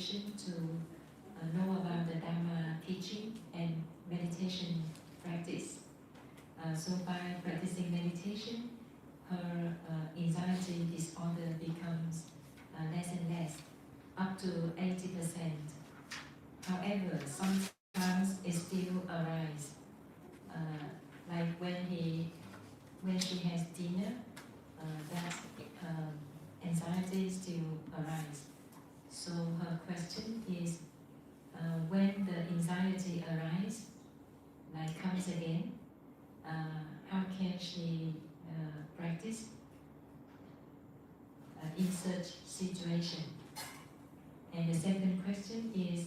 motivation to know about the Dharma teaching and meditation practice. So by practicing meditation, her anxiety disorder becomes less and less, up to 80%. However, sometimes it still arises, like when she has dinner, that anxiety still arises. So her question is, when the anxiety arises, like comes again, how can she practice in such situation? And the second question is,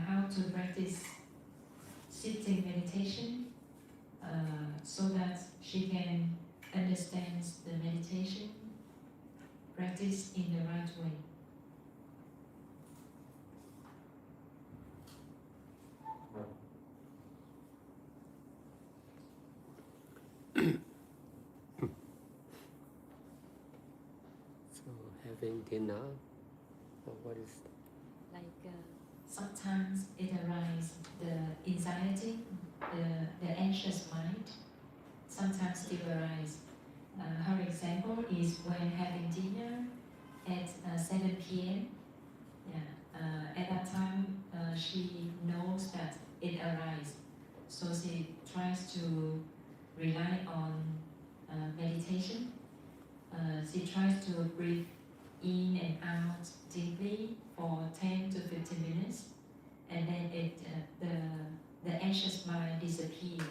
how to practice sitting meditation so that she can understand the meditation practice in the right way. So having dinner, or what is? Like sometimes it arises, the anxiety, the anxious mind, sometimes still arise. Her example is when having dinner at 7 p.m. Yeah, at that time she knows that it arises, so she tries to rely on meditation. She tries to breathe in and out deeply for 10 to 15 minutes, and then the anxious mind disappears.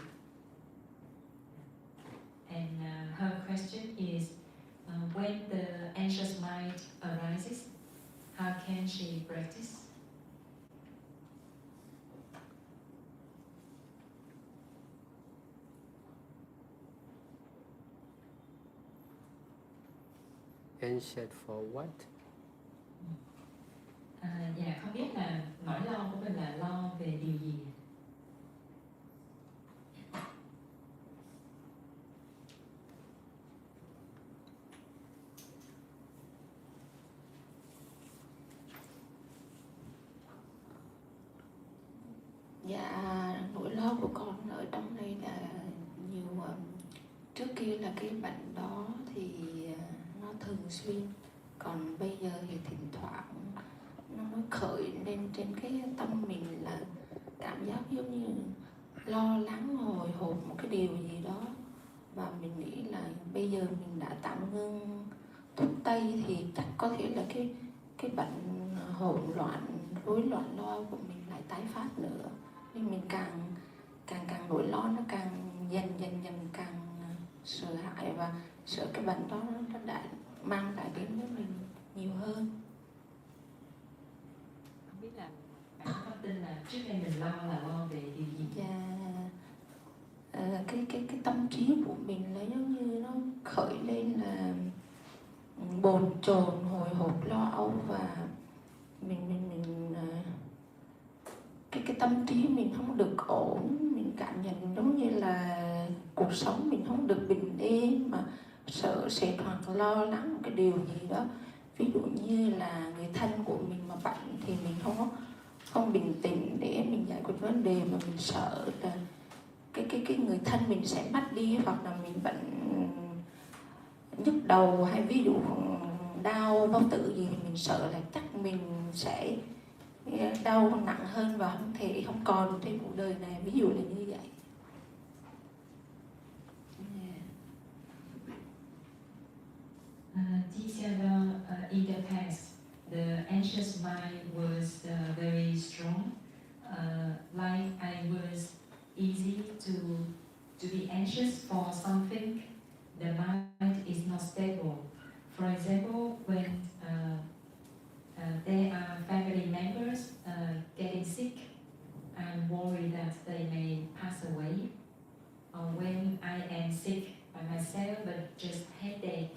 And her question is, when the anxious mind arises, how can she practice? Anxious for what? Dạ, không biết là nỗi lo của mình là lo về điều gì? Dạ, nỗi lo của con ở trong đây là nhiều. Trước kia là cái bệnh đó thì nó thường xuyên, còn bây giờ thì thỉnh thoảng nó khởi lên trên cái tâm mình, là cảm giác giống như lo lắng hồi hộp một cái điều gì đó. Và mình nghĩ là bây giờ mình đã tạm ngưng thuốc tây thì chắc có thể là cái bệnh hỗn loạn, rối loạn lo của mình lại tái phát nữa. Nên mình càng nỗi lo nó càng dần càng sợ hãi, và sợ cái bệnh đó nó đã mang lại đến với mình nhiều hơn. Không biết là bạn có tin là trước đây mình lo về điều gì? Dạ, cái tâm trí của mình là giống như nó khởi lên là bồn chồn, hồi hộp, lo âu, và mình cái tâm trí mình không được ổn. Mình cảm nhận giống như là cuộc sống mình không được bình yên, mà sợ sệt hoặc lo lắng một cái điều gì đó. Ví dụ như là người thân của mình mà bệnh thì mình không bình tĩnh để mình giải quyết vấn đề, mà mình sợ là cái người thân mình sẽ mất đi, hoặc là mình bệnh nhức đầu, hay ví dụ đau bao tử gì thì mình sợ là chắc mình sẽ đau nặng hơn và không còn trên cuộc đời này, ví dụ là như vậy. In the past, the anxious mind was very strong. Like I was easy to be anxious for something. The mind is not stable. For example, when there are family members getting sick, I'm worried that they may pass away. Or when I am sick by myself, but just headache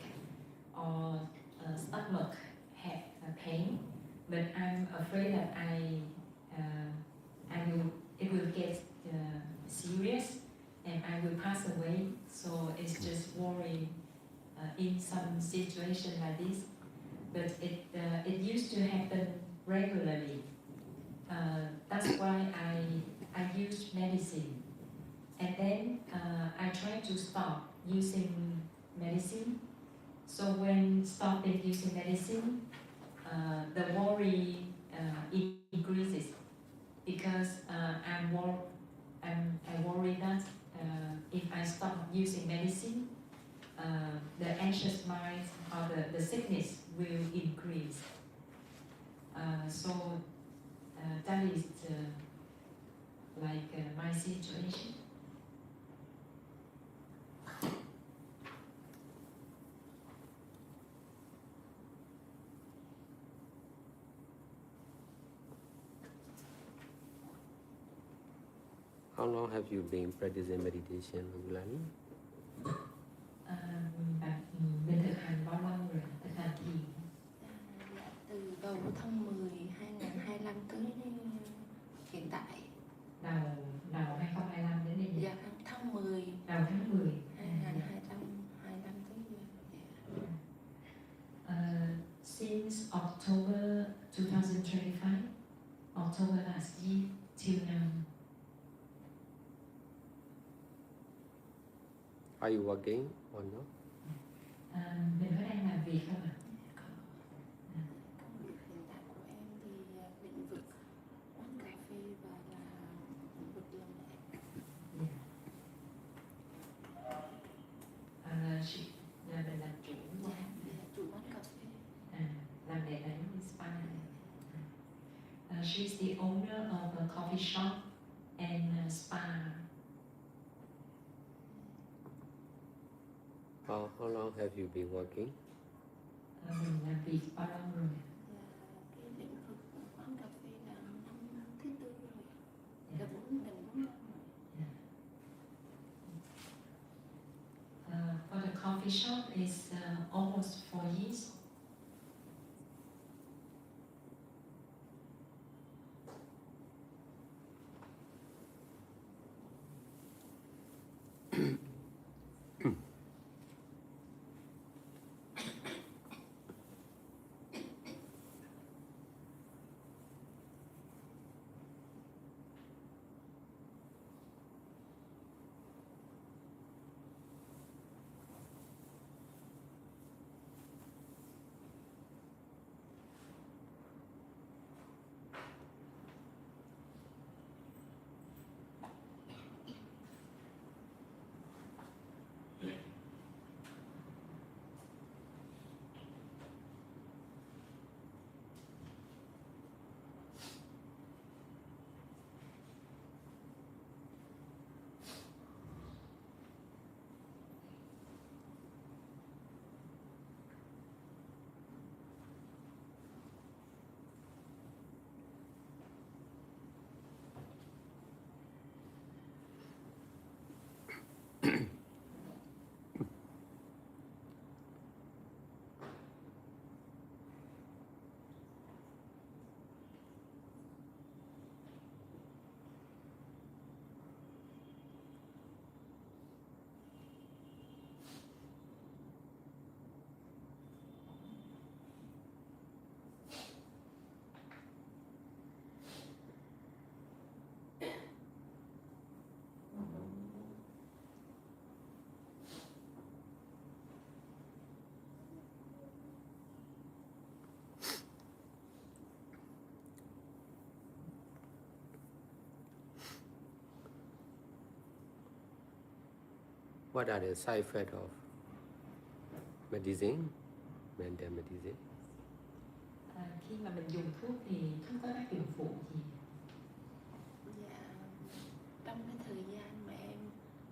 or stomach pain, but I'm afraid that it will get serious and I will pass away. So it's just worry in some situation like this. But it used to happen regularly. That's why I use medicine. And then I try to stop using medicine. So when stopping using medicine, the worry increases because I worry that if I stop using medicine, the anxious mind or the sickness will increase. So that is my situation. How long have you been practicing meditation, Gulani? Bạn mình thực hành bao lâu rồi? Thực hành thiền? Dạ, từ đầu tháng 10 2025 tới hiện tại. Đầu 2025 đến đây. Dạ, tháng 10 Đầu tháng 10 2025 tới giờ. Dạ. Since October 2025, October last year till now. Are you working or not? Mình có đang làm việc không ạ? Công việc hiện tại của em thì lĩnh vực quán cà phê và là lĩnh vực làm đẹp. Chị là mình làm chủ. Dạ, chủ quán cà phê. Làm đẹp là giống như spa. She's the owner of a coffee shop and spa. How long have you been working? Mình làm việc bao lâu rồi? Cái lĩnh vực quán cà phê là năm thứ tư rồi. Là gần 4 năm rồi. For the coffee shop is almost 4 years. What are the side effects of medicine? Mental medicine? Khi mà mình dùng thuốc thì thuốc có tác dụng phụ gì? Dạ, trong cái thời gian mà em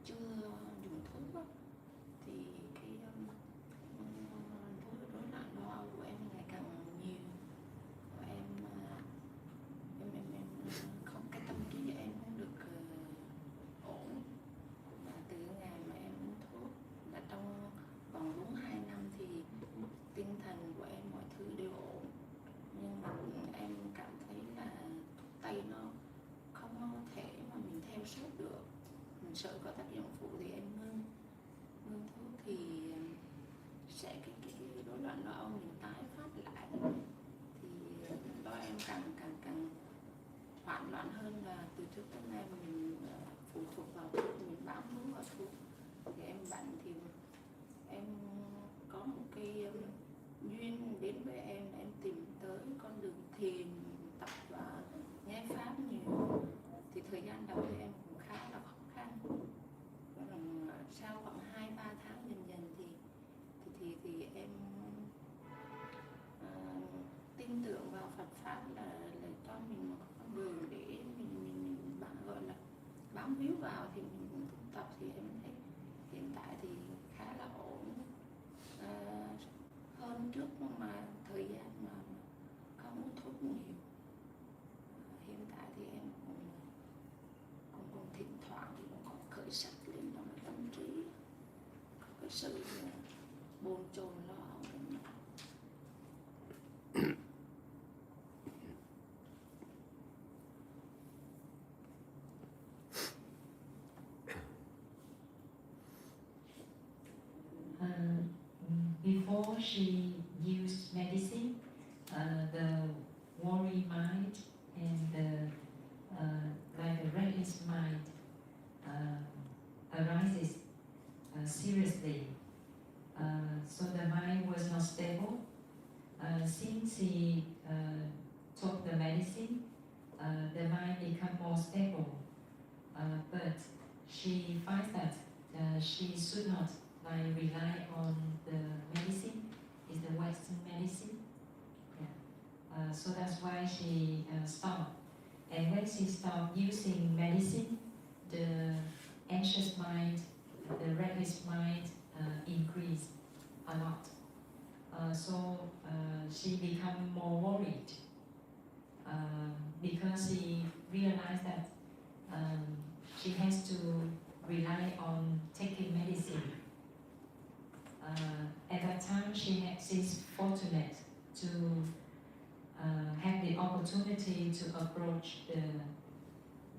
chưa dùng thuốc á, thì cái rối loạn lo âu của em ngày càng nhiều. Và em không, cái tâm trí của em không được ổn. Và từ ngày mà em uống thuốc là trong vòng đúng 2 năm thì tinh thần của em mọi thứ đều ổn. Nhưng mà em cảm thấy là thuốc tây nó không thể mà mình theo suốt được. trước đến nay mình phụ thuộc vào thuốc, mình bám víu vào thuốc. Thì em bệnh thì em có một cái duyên đến với em là em tìm tới con đường thiền, tập và nghe pháp nhiều. Thì thời gian đầu thì em cũng khá là khó khăn. Sau khoảng 2-3 tháng dần dần thì em tin tưởng vào Phật pháp là cho mình một con đường để mình gọi là bám víu vào, thì mình tu tập. Thì em thấy hiện tại thì khá là ổn, hơn trước mà thời gian mà không uống thuốc nhiều. Hiện tại thì em cũng thỉnh thoảng thì cũng có khởi sắc lên trong cái tâm trí, có cái sự bồn chồn lo âu trong lòng. Before she used medicine, the worry mind and the like the restless mind arises seriously. So the mind was not stable. Since he took the medicine, the mind become more stable. But she finds that she should not rely on the medicine, is the Western medicine. Yeah. So that's why she stopped. And when she stopped using medicine, the anxious mind, the restless mind increased a lot. So she became more worried because she realized that she has to rely on taking medicine. At that time, she's fortunate to have the opportunity to approach the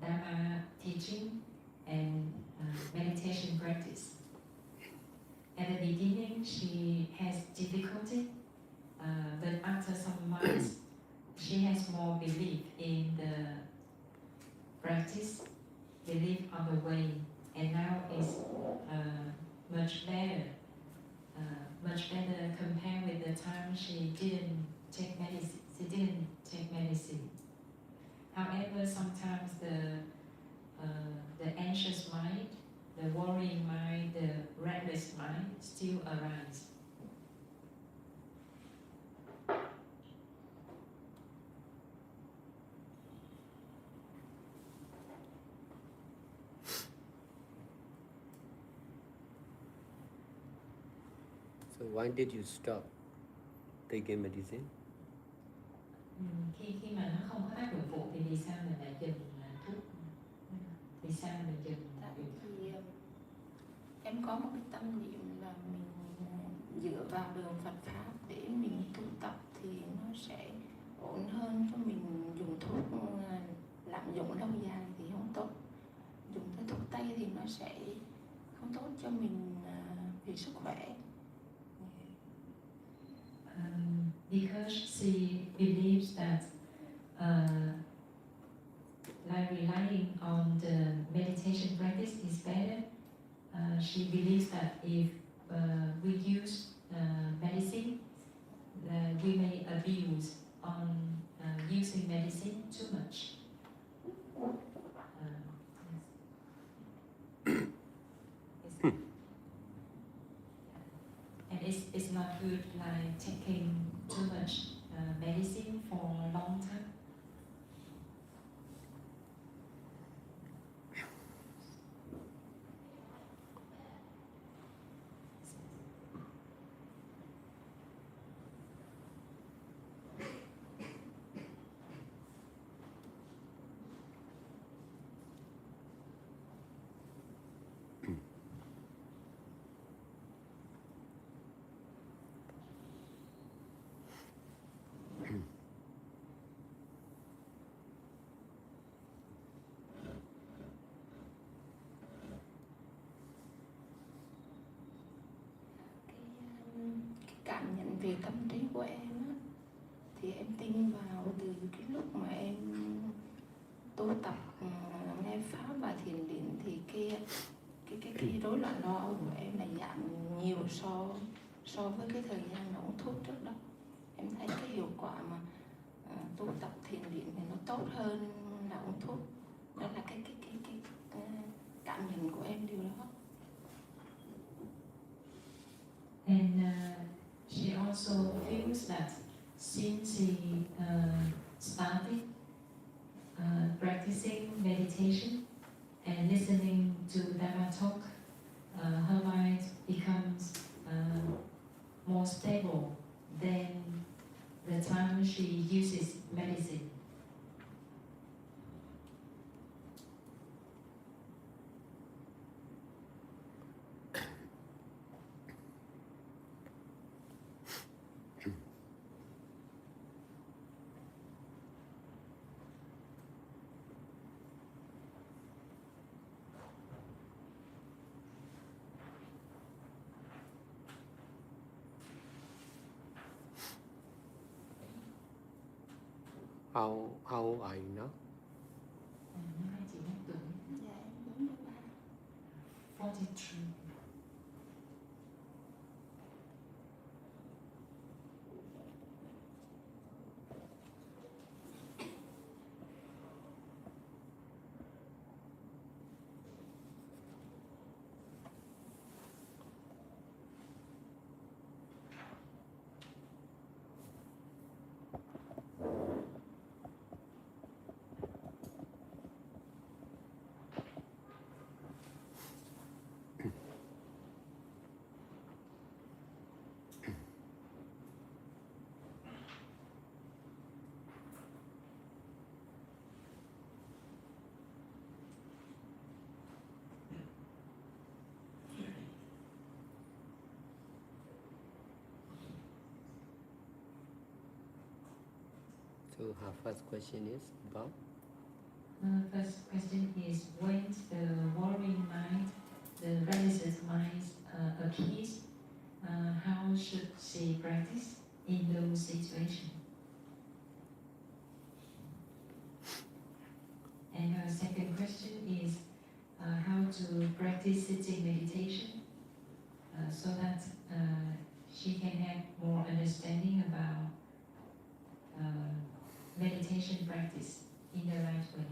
Dharma teaching and meditation practice. At the beginning, she has difficulty, but after some months, she has more belief in the practice, belief on the way, and now is much better compared with the time she didn't take medicine. However, sometimes the anxious mind, the worrying mind, the restless mind still arise. So why did you stop taking medicine? Khi mà nó không có tác dụng phụ thì vì sao mình lại dừng thuốc? Vì sao mình dừng? Tại vì em có một cái tâm niệm là mình dựa vào đường Phật pháp để mình tu tập thì nó sẽ ổn hơn. Cho mình dùng thuốc lạm dụng lâu dài thì không tốt, dùng cái thuốc tây thì nó sẽ không tốt cho mình về sức khỏe. Because she believes that like relying on the meditation practice is better, she believes that if we use medicine, we may abuse on using medicine too much. And it's not good like taking too much medicine for a long time. Cảm nhận về tâm trí của em á, thì em tin vào từ cái lúc mà em tu tập em phá bài thiền định thì cái rối loạn lo âu của em là giảm nhiều so với cái thời gian mà uống thuốc trước đó. Em thấy cái hiệu quả mà tu tập thiền định thì nó tốt hơn là uống thuốc. Đó là cái cảm nhận của em điều đó. And she also feels that since she started practicing meditation and listening to Dharma talk, her mind becomes more stable than the time she uses medicine. How old are you now? Năm nay chị mấy tuổi? Dạ em 43. 43. So her first question is about? First question is, when the worrying mind, the restless mind appears, how should she practice in those situations? And her second question is, how to practice sitting meditation so that she can have more understanding about meditation practice in the right way.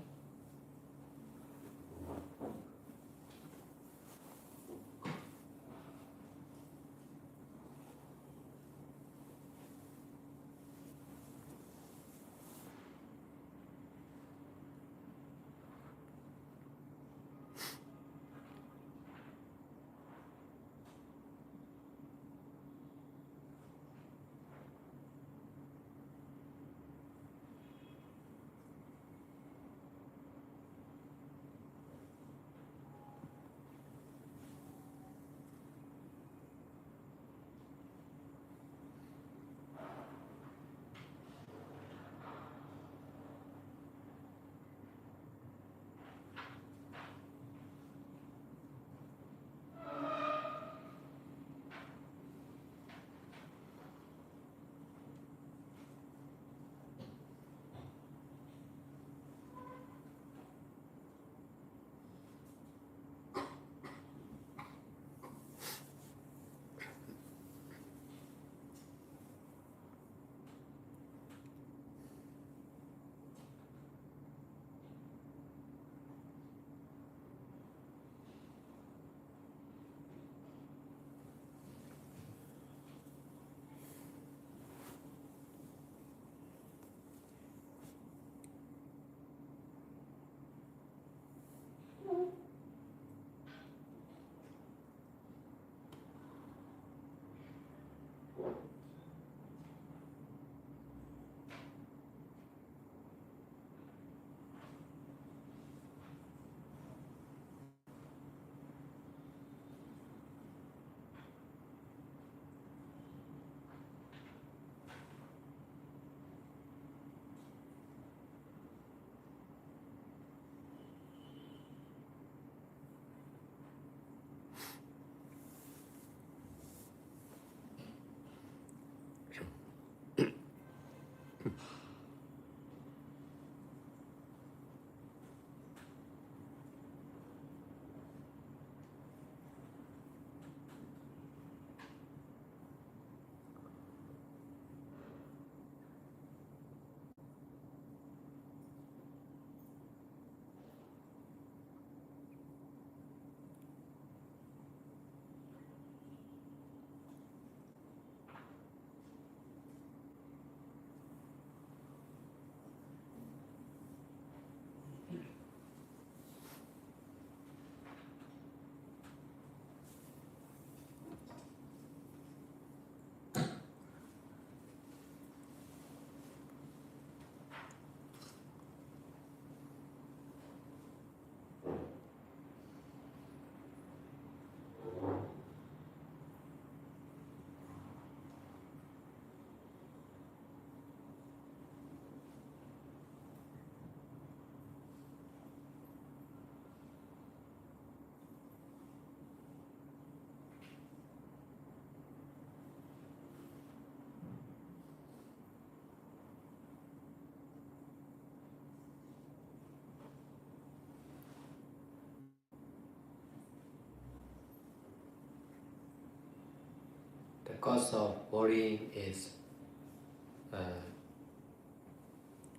The cause of worrying is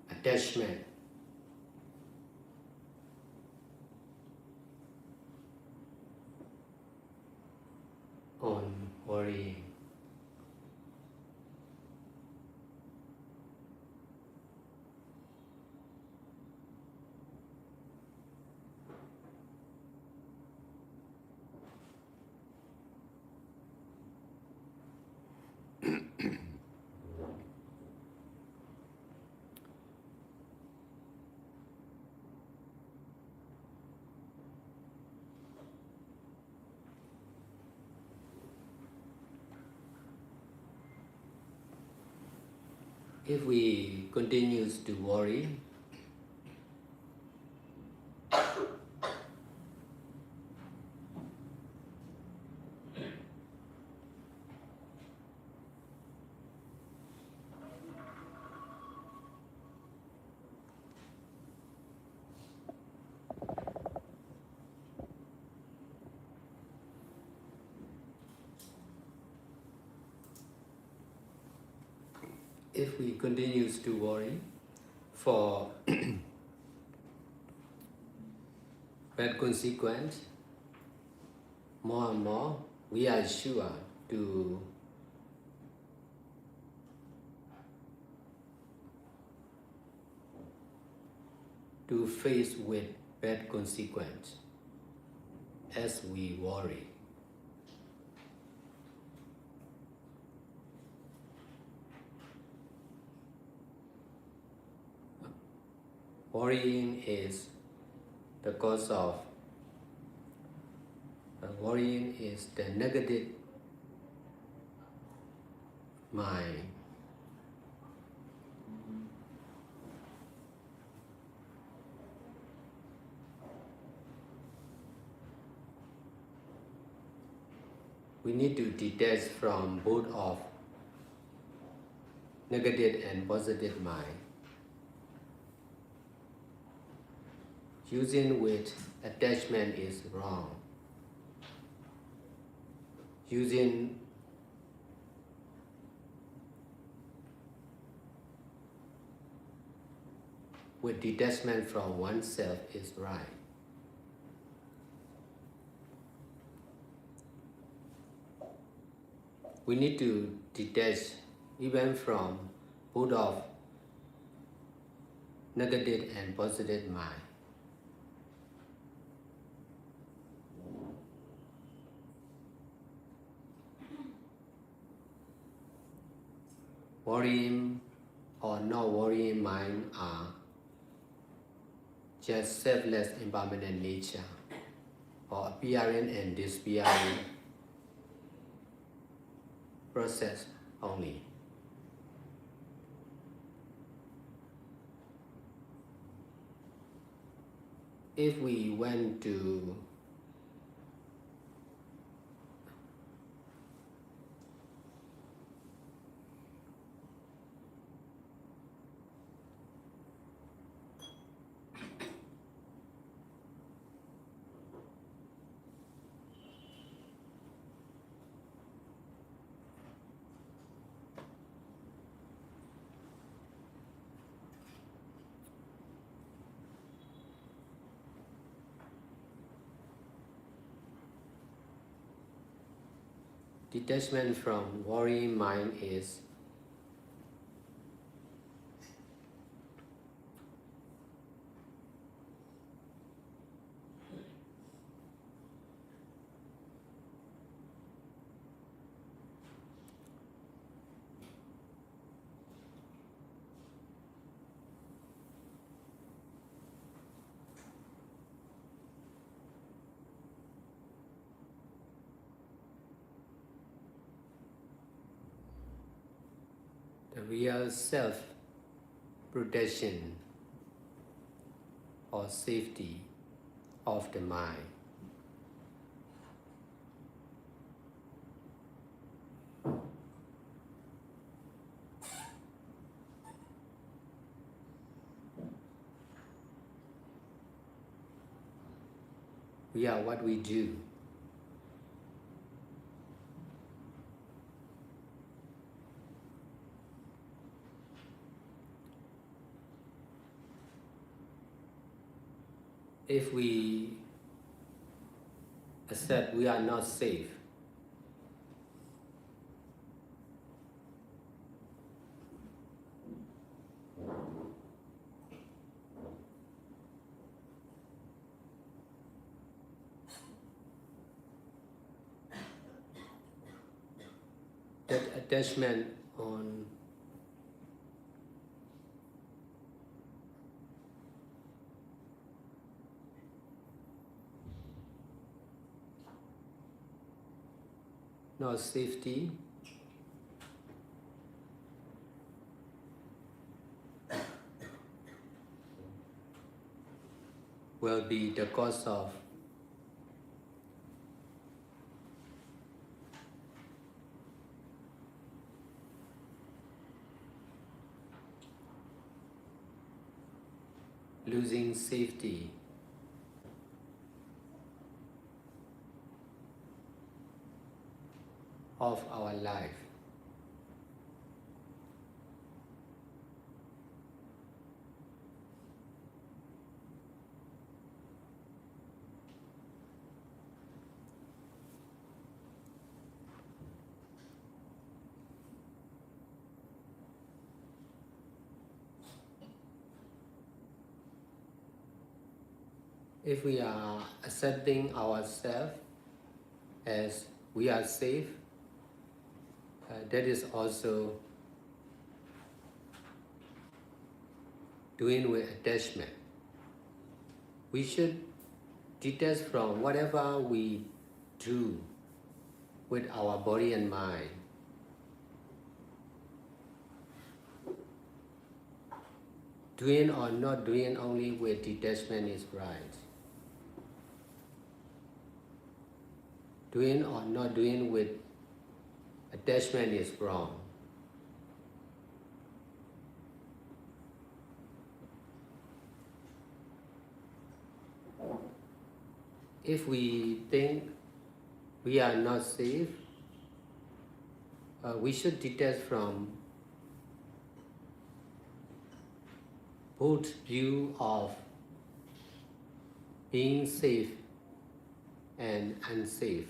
attachment. On worrying. If we continue to worry, for bad consequence, more and more we are sure to face with bad consequence as we worry. Worrying is the cause of worrying is the negative mind. We need to detach from both of negative and positive mind. Using with attachment is wrong. Using with detachment from oneself is right. We need to detach even from both of negative and positive mind. Worrying or not worrying mind are just selfless impermanent nature, or appearing and disappearing process only. If we went to detachment from worrying mind is the real self-protection or safety of the mind. We are what we do. if we accept we are not safe, that attachment on not safety will be the cause of losing safety of our life. If we are accepting ourselves as we are safe, that is also doing with attachment. We should detach from whatever we do with our body and mind. Doing or not doing only with detachment is right. Doing or not doing with attachment is wrong. If we think we are not safe, we should detach from both view of being safe and unsafe.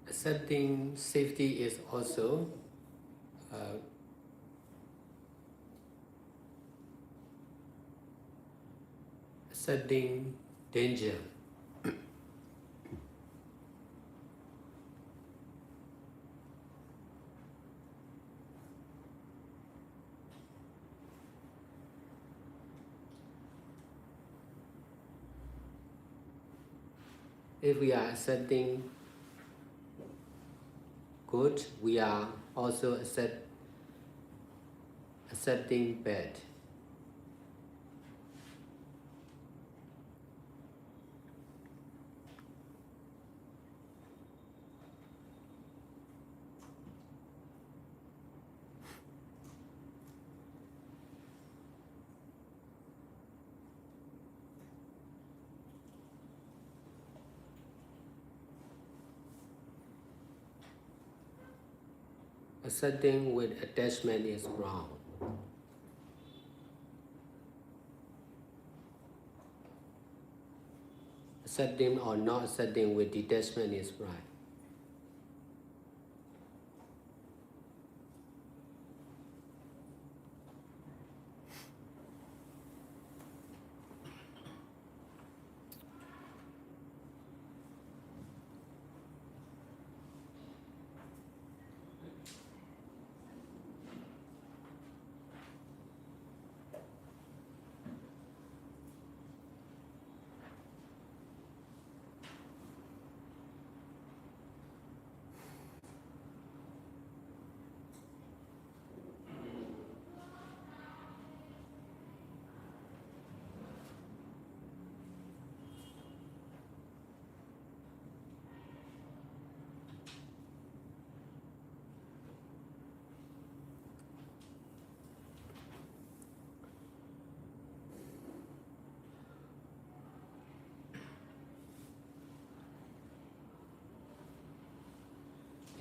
Accepting safety is also accepting danger. If we are accepting good, we are also accepting bad. Accepting with attachment is wrong. Accepting or not accepting with detachment is right.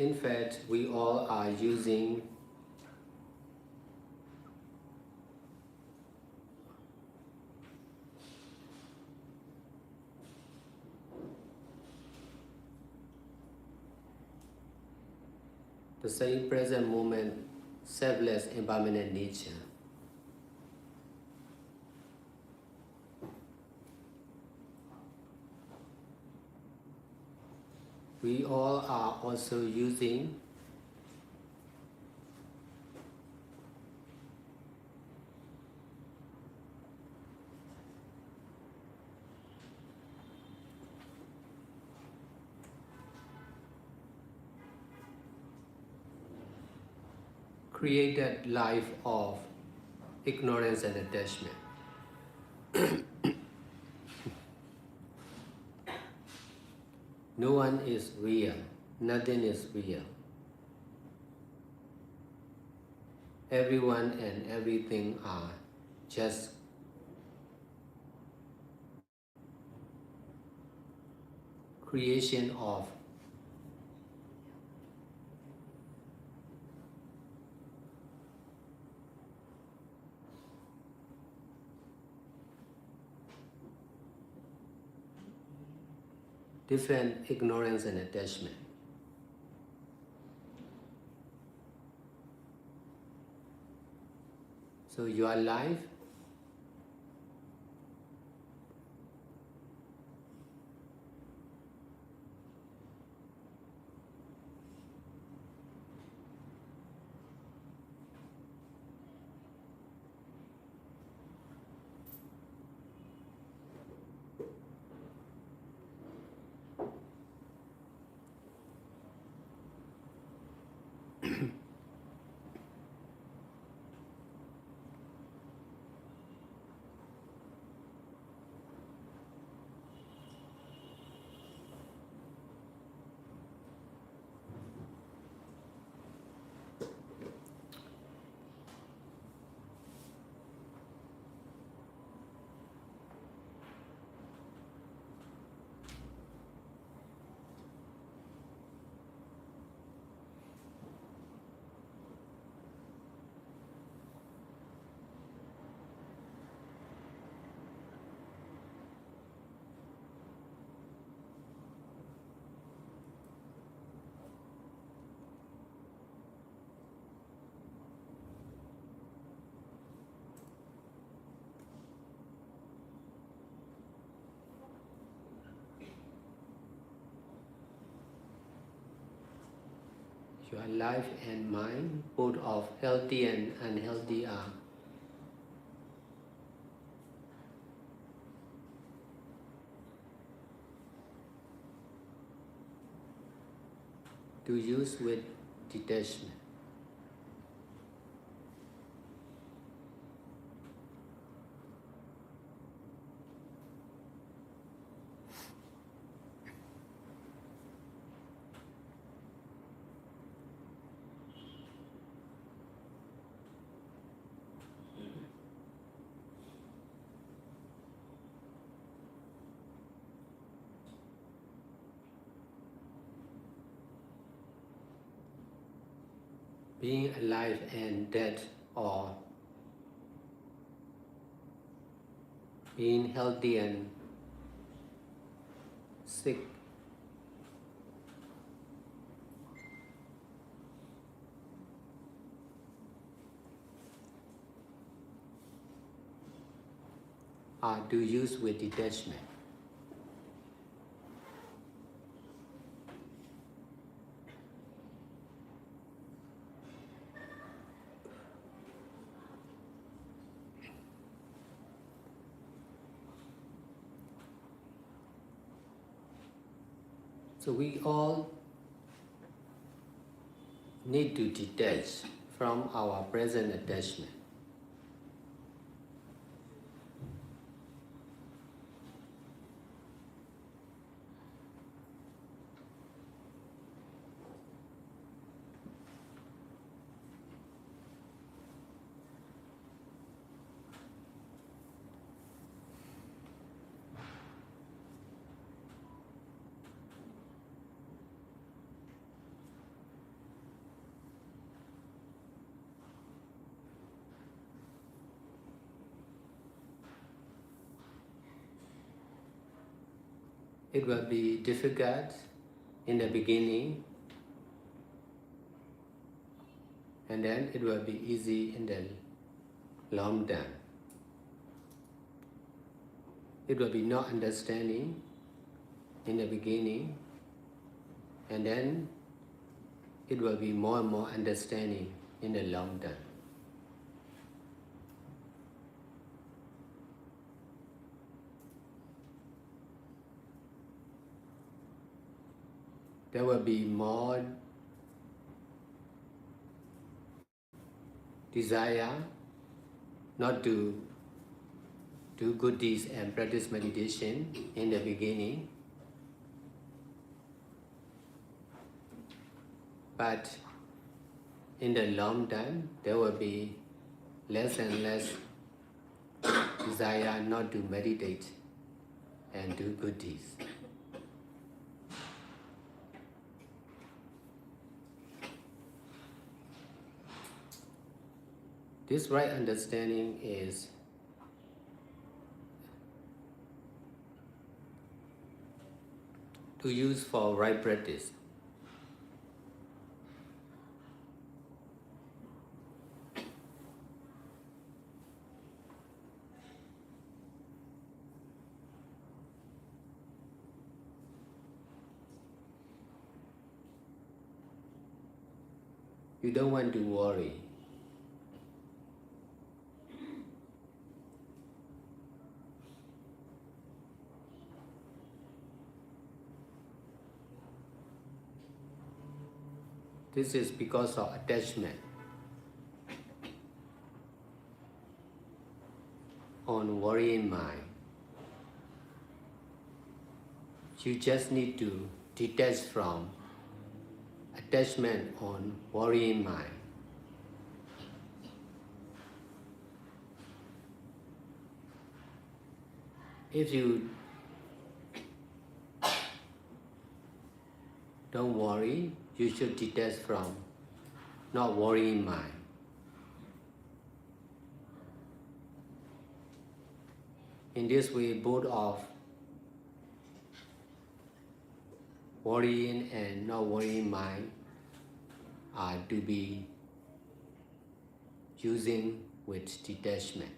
In fact, we all are using the same present moment, selfless, impermanent nature. We all are also using created life of ignorance and attachment. No one is real, nothing is real. Everyone and everything are just creation of different ignorance and attachment. So your life your life and mind, both of healthy and unhealthy, are to use with detachment. Being alive and dead, or being healthy and sick, are to use with detachment. So we all need to detach from our present attachment. It will be difficult in the beginning, and then it will be easy in the long run. It will be not understanding in the beginning, and then it will be more and more understanding in the long run. There will be more desire not to do good deeds and practice meditation in the beginning, but in the long run there will be less and less desire not to meditate and do good deeds. This right understanding is to use for right practice. You don't want to worry. This is because of attachment on worrying mind. You just need to detach from attachment on worrying mind. If you don't worry, you should detach from not worrying mind. In this way, both of worrying and not worrying mind are to be using with detachment.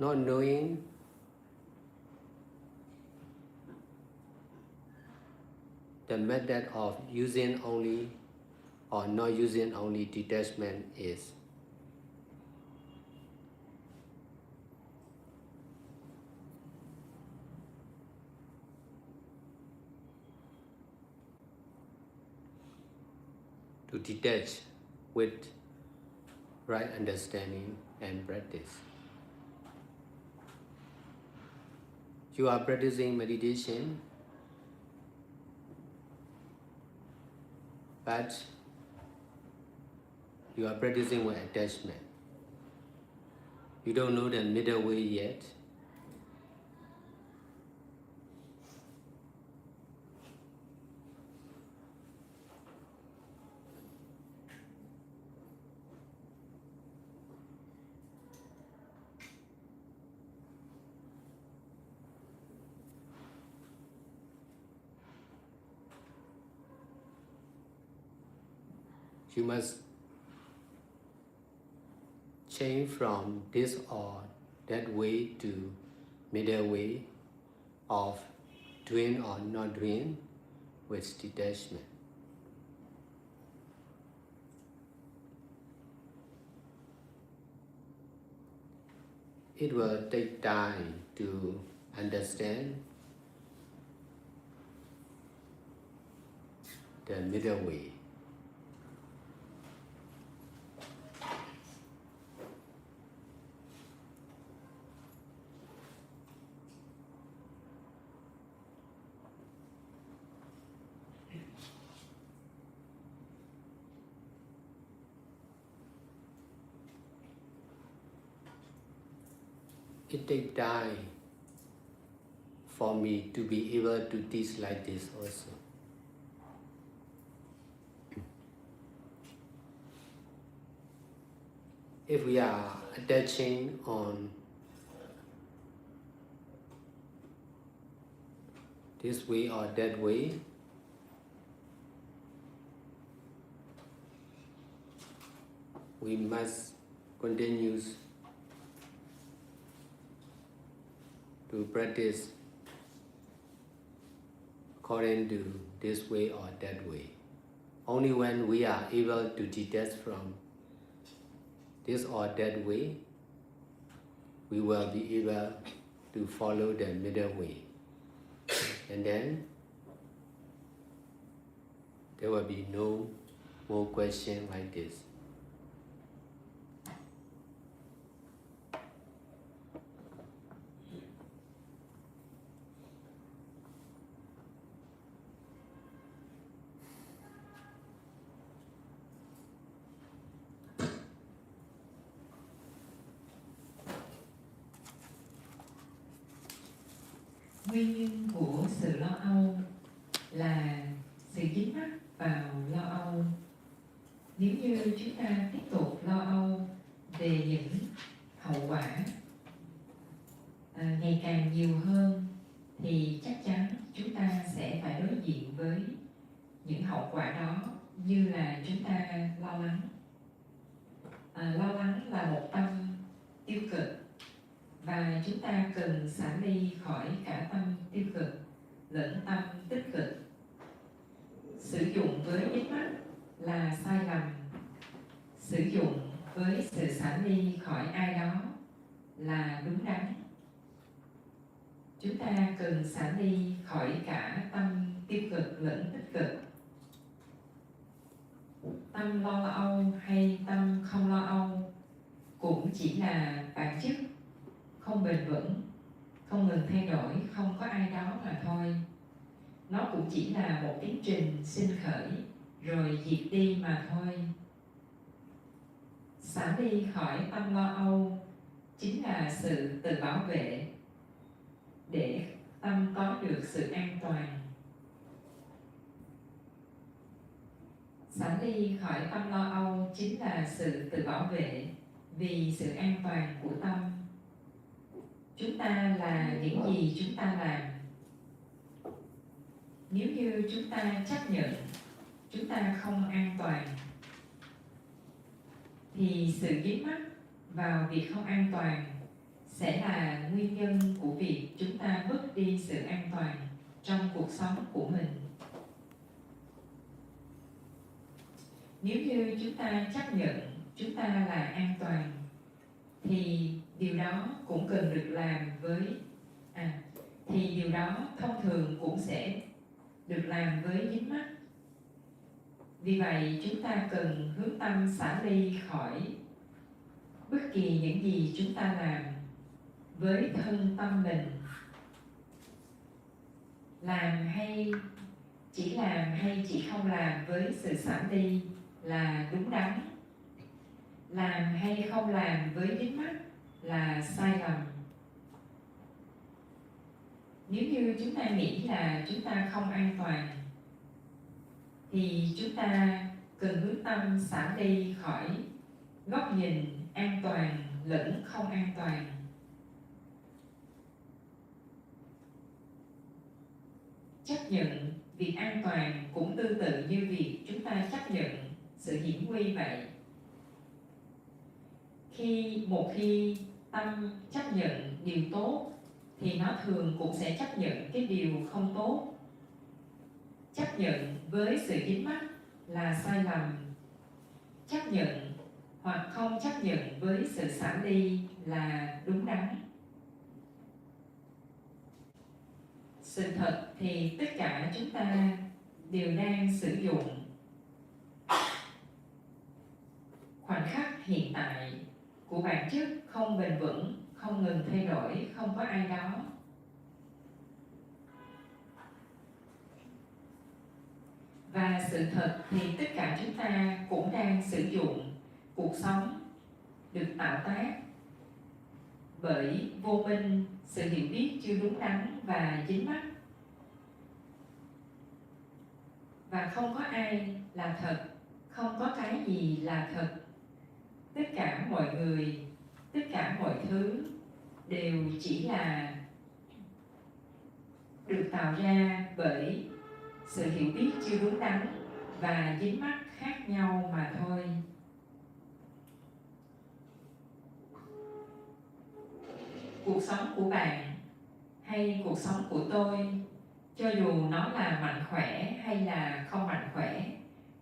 Not knowing the method of using only or not using only detachment is to detach with right understanding and practice. You are practicing meditation, but you are practicing with attachment. You don't know the middle way yet. You must change from this or that way to middle way of doing or not doing with detachment. It will take time to understand the middle way. It takes time for me to be able to teach like this also. if we are attaching on this way or that way, we must continue to practice according to this way or that way. Only when we are able to detach from this or that way, we will be able to follow the middle way. And then there will be no more question like this. Nguyên nhân của sự lo âu là sự dính mắc vào lo âu. Nếu như chúng ta tiếp tục lo âu về những hậu quả ngày càng nhiều hơn, thì chắc chắn chúng ta sẽ phải đối diện với những hậu quả đó, như là chúng ta lo lắng. Lo lắng là một tâm tiêu cực, và chúng ta cần xả ly khỏi cả tâm tiêu cực lẫn tâm tích cực. Sử dụng với dính mắc là sai lầm. Sử dụng với sự xả ly khỏi ai đó là đúng đắn. Chúng ta cần xả ly khỏi cả tâm tiêu cực lẫn tích cực. Tâm lo âu hay tâm không lo âu cũng chỉ là bản chất, không bền vững, không ngừng thay đổi, không có ai đó mà thôi. Nó cũng chỉ là một tiến trình sinh khởi rồi diệt đi mà thôi. Xả ly khỏi tâm lo âu chính là sự tự bảo vệ để tâm có được sự an toàn. Xả ly khỏi tâm lo âu chính là sự tự bảo vệ vì sự an toàn của tâm. Chúng ta là những gì chúng ta làm. Nếu như chúng ta chấp nhận chúng ta không an toàn, thì sự dính mắc vào việc không an toàn sẽ là nguyên nhân của việc chúng ta mất đi sự an toàn trong cuộc sống của mình. Nếu như chúng ta chấp nhận chúng ta là an toàn, thì điều đó cũng cần được làm với thì điều đó thông thường cũng sẽ được làm với dính mắc. Vì vậy chúng ta cần hướng tâm xả ly khỏi bất kỳ những gì chúng ta làm với thân tâm mình. Làm hay chỉ không làm với sự xả ly là đúng đắn. Làm hay không làm với dính mắc là sai lầm. Nếu như chúng ta nghĩ là chúng ta không an toàn, thì chúng ta cần hướng tâm xả ly khỏi góc nhìn an toàn lẫn không an toàn. Chấp nhận việc an toàn cũng tương tự như việc chúng ta chấp nhận sự hiểm nguy vậy. Một khi tâm chấp nhận điều tốt, thì nó thường cũng sẽ chấp nhận cái điều không tốt. Chấp nhận với sự dính mắc là sai lầm. Chấp nhận hoặc không chấp nhận với sự xả ly là đúng đắn. Sự thật thì tất cả chúng ta đều đang sử dụng khoảnh khắc hiện tại của bản chất không bền vững, không ngừng thay đổi, không có ai đó. Và sự thật thì tất cả chúng ta cũng đang sử dụng cuộc sống được tạo tác bởi vô minh, sự hiểu biết chưa đúng đắn và dính mắc. Và không có ai là thật, không có cái gì là thật. tất cả mọi người, tất cả mọi thứ đều chỉ là được tạo ra bởi sự hiểu biết chưa đúng đắn và dính mắc khác nhau mà thôi. Cuộc sống của bạn hay cuộc sống của tôi, cho dù nó là mạnh khỏe hay là không mạnh khỏe,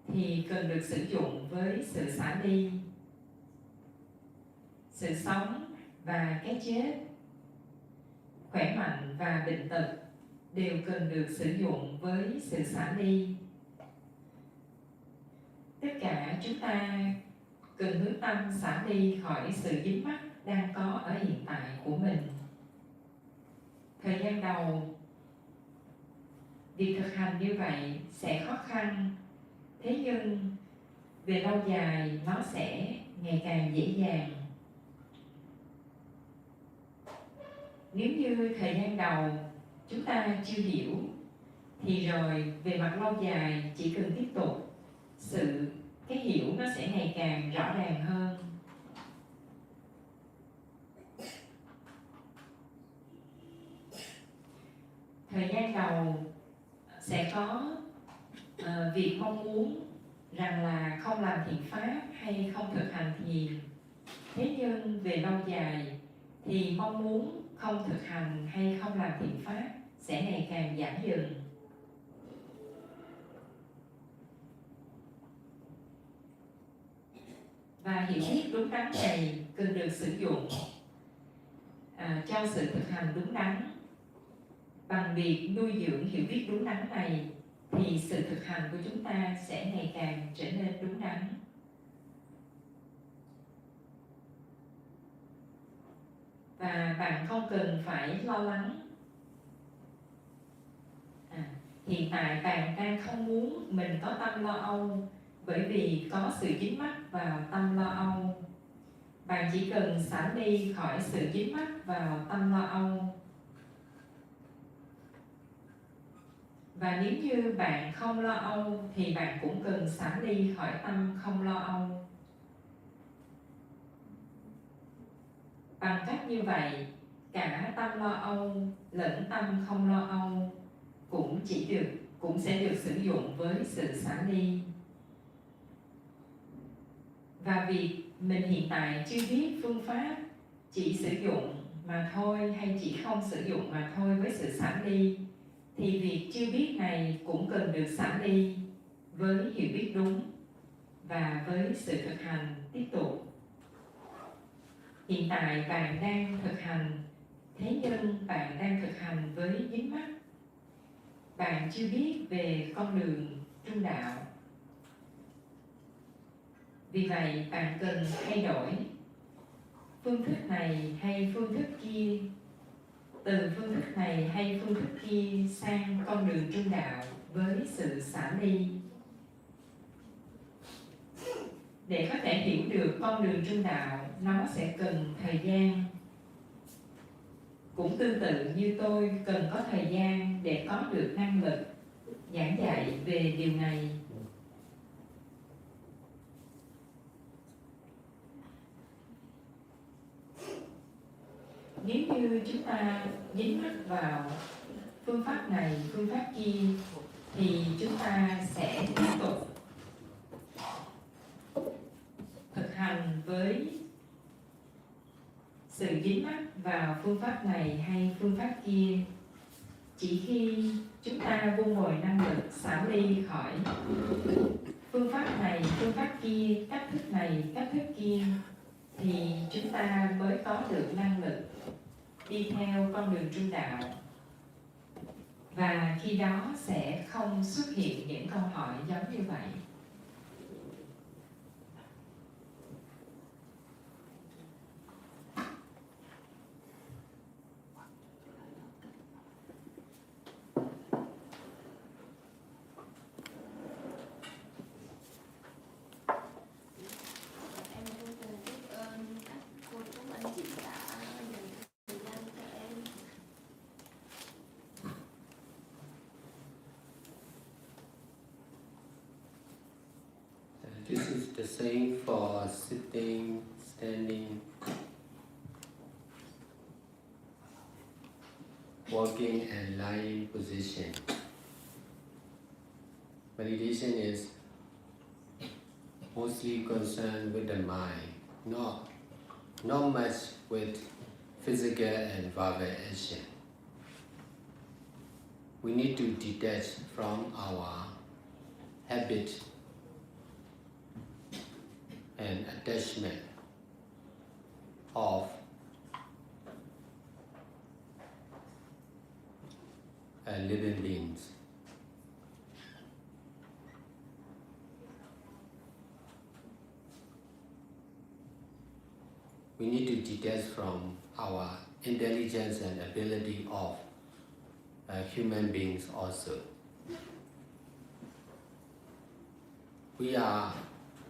thì cần được sử dụng với sự xả ly. Sự sống và cái chết, khỏe mạnh và bệnh tật đều cần được sử dụng với sự xả ly. Tất cả chúng ta cần hướng tâm xả ly khỏi sự dính mắc đang có ở hiện tại của mình. Thời gian đầu, việc thực hành như vậy sẽ khó khăn, thế nhưng về lâu dài nó sẽ ngày càng dễ dàng. Nếu như thời gian đầu chúng ta chưa hiểu, thì rồi về mặt lâu dài chỉ cần tiếp tục, cái hiểu nó sẽ ngày càng rõ ràng hơn. Thời gian đầu sẽ có việc mong muốn rằng là không làm thiện pháp hay không thực hành thiền. Thế nhưng về lâu dài thì mong muốn không thực hành hay không làm thiện pháp sẽ ngày càng giảm dần. Và hiểu biết đúng đắn này cần được sử dụng cho sự thực hành đúng đắn. Bằng việc nuôi dưỡng hiểu biết đúng đắn này thì sự thực hành của chúng ta sẽ ngày càng trở nên đúng đắn. Và bạn không cần phải lo lắng. Hiện tại bạn đang không muốn mình có tâm lo âu bởi vì có sự dính mắc vào tâm lo âu. Bạn chỉ cần xả ly khỏi sự dính mắc vào tâm lo âu. Và nếu như bạn không lo âu thì bạn cũng cần xả ly khỏi tâm không lo âu. Bằng cách như vậy, cả tâm lo âu lẫn tâm không lo âu cũng sẽ được sử dụng với sự xả ly. Và việc mình hiện tại chưa biết phương pháp chỉ sử dụng mà thôi hay chỉ không sử dụng mà thôi với sự xả ly, thì việc chưa biết này cũng cần được xả ly với hiểu biết đúng và với sự thực hành tiếp tục. Hiện tại bạn đang thực hành, thế nhưng bạn đang thực hành với dính mắc. Bạn chưa biết về con đường trung đạo. Vì vậy bạn cần thay đổi phương thức này hay phương thức kia, từ phương thức này hay phương thức kia sang con đường trung đạo với sự xả ly. Để có thể hiểu được con đường trung đạo, nó sẽ cần thời gian. Cũng tương tự như tôi cần có thời gian để có được năng lực giảng dạy về điều này. Nếu như chúng ta dính mắc vào phương pháp này, phương pháp kia, thì chúng ta sẽ tiếp tục thực hành với sự dính mắc vào phương pháp này hay phương pháp kia. Chỉ khi chúng ta vun bồi năng lực xả ly khỏi phương pháp này, phương pháp kia, cách thức này, cách thức kia, thì chúng ta mới có được năng lực đi theo con đường trung đạo. Và khi đó sẽ không xuất hiện những câu hỏi giống như vậy. This is the same for sitting, standing, walking and lying position. Meditation is mostly concerned with the mind, not much with physical and verbal action. We need to detach from our habit and attachment of living beings. We need to detach from our intelligence and ability of human beings also. We are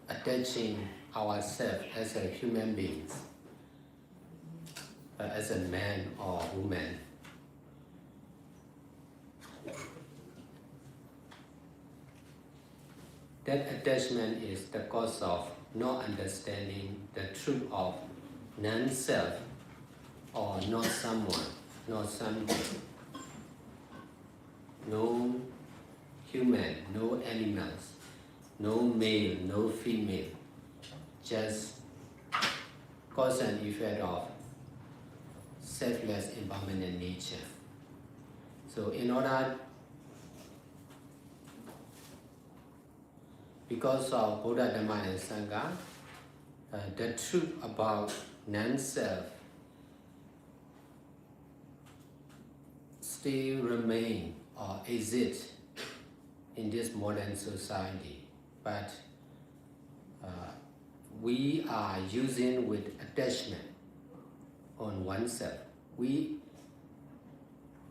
attaching ourselves as a human beings, as a man or woman. That attachment is the cause of not understanding the truth of non-self or not someone, not something. No human, no animals, no male, no female, just cause and effect of selfless impermanent nature. So in order, because of Buddha, Dhamma and Sangha, the truth about non-self still remain or exist in this modern society, but we are using with attachment on oneself.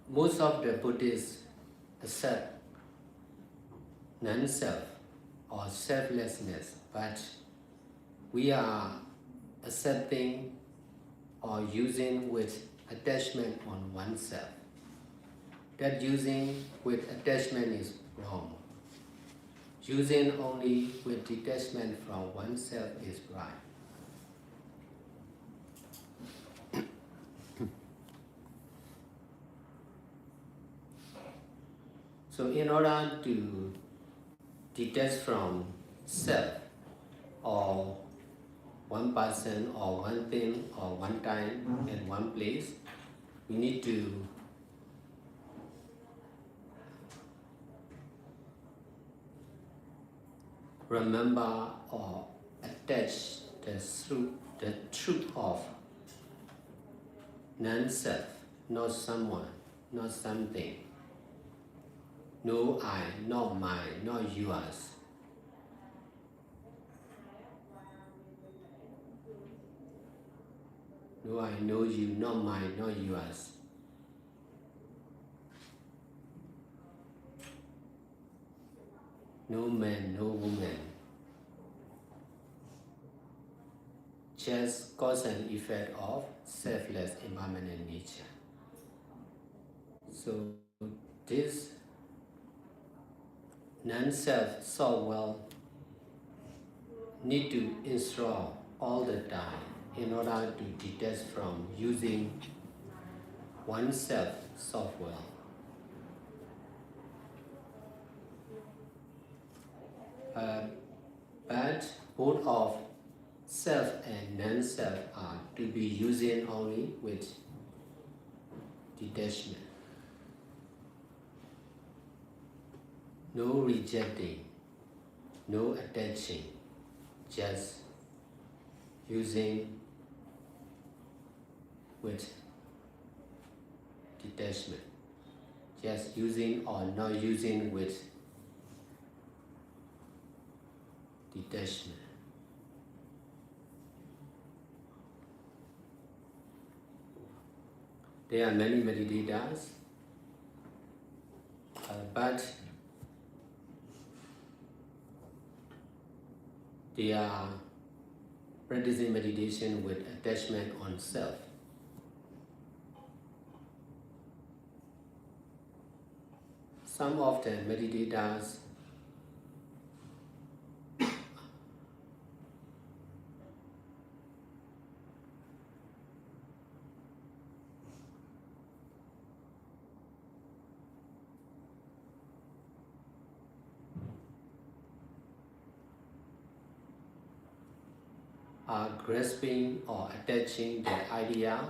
Most of the Buddhists accept non-self or selflessness, but we are accepting or using with attachment on oneself. That using with attachment is wrong. Using only with detachment from oneself is right. So in order to detach from self or one person or one thing or one time and one place, we need to remember or attach the truth of non-self, not someone, not something. No I, not mine, not yours. No I, no you, not mine, not yours. No man, no woman. Just cause and effect of selfless impermanent nature. So this non-self soul need to install all the time in order to detach from using oneself software. But both of self and non-self are to be using only with detachment. No rejecting, no attaching, just using with detachment. Just using or not using with detachment. There are many meditators, but they are practicing meditation with attachment on self. Some of the meditators are grasping or attaching the idea,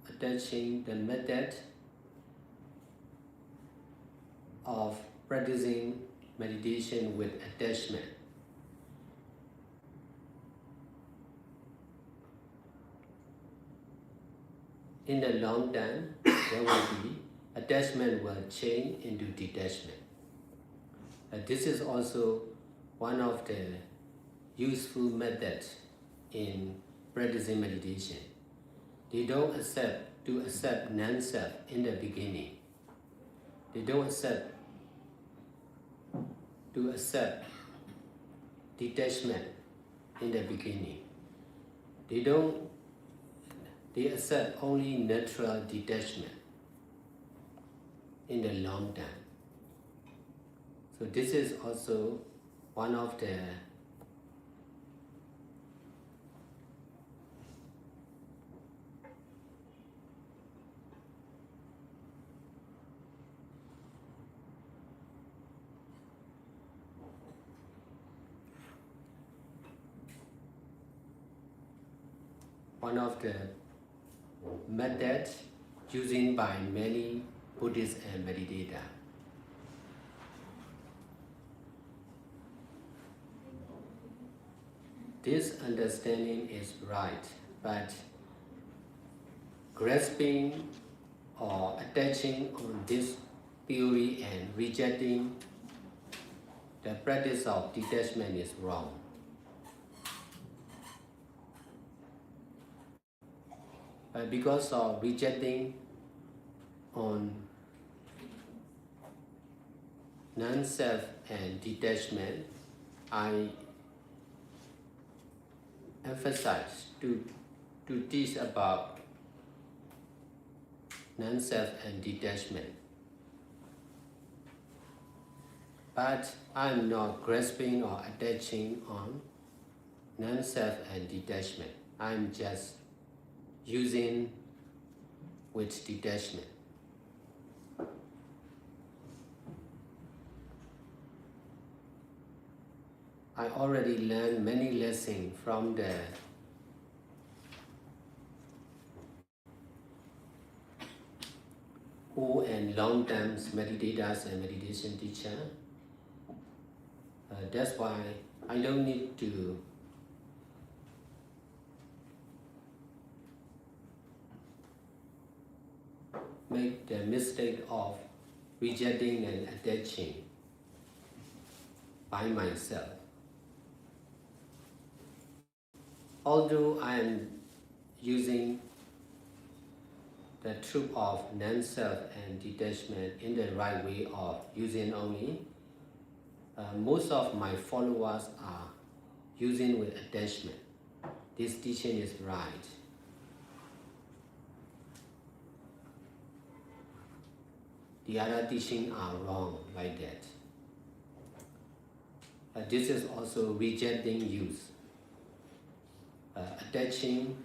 attaching the method of practicing meditation with attachment. In the long term, there will be attachment will change into detachment. This is also one of the useful methods in practicing meditation. They don't accept non-self in the beginning. They don't accept detachment in the beginning. They accept only natural detachment in the long term. So this is also one of the methods used by many Buddhists and meditators. This understanding is right, but grasping or attaching on this theory and rejecting the practice of detachment is wrong. But because of rejecting on non-self and detachment, I emphasize to teach about non-self and detachment. But I'm not grasping or attaching on non-self and detachment. I'm just using with detachment. I already learned many lessons from the old and long-term meditators and meditation teacher. That's why I don't need to make the mistake of rejecting and attaching by myself. Although I am using the truth of non-self and detachment in the right way of using only, most of my followers are using with attachment. This teaching is right. The other teachings are wrong like that. This is also rejecting use. Attaching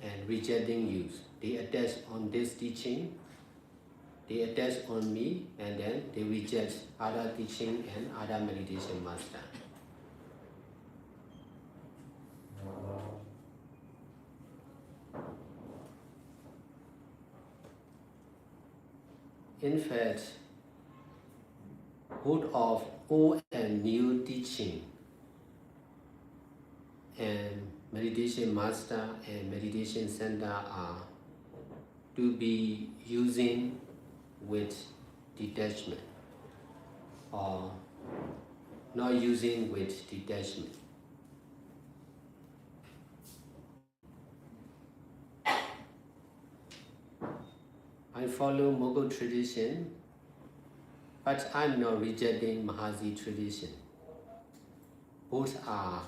and rejecting use. They attach on this teaching, they attach on me, and then they reject other teaching and other meditation master. In fact, both of old and new teaching and meditation master and meditation center are to be using with detachment or not using with detachment. I follow Mogul tradition, but I'm not rejecting Mahasi tradition. Both are,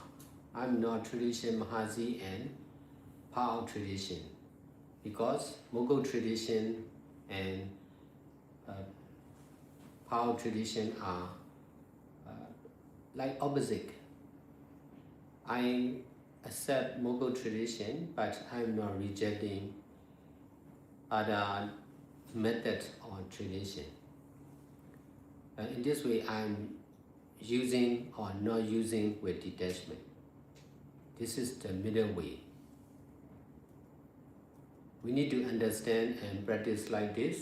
I'm not tradition Mahasi and Pao tradition, because Mogul tradition and Pao tradition are like opposite. I accept Mogul tradition, but I'm not rejecting other methods or tradition. In this way, I'm using or not using with detachment. This is the middle way. We need to understand and practice like this.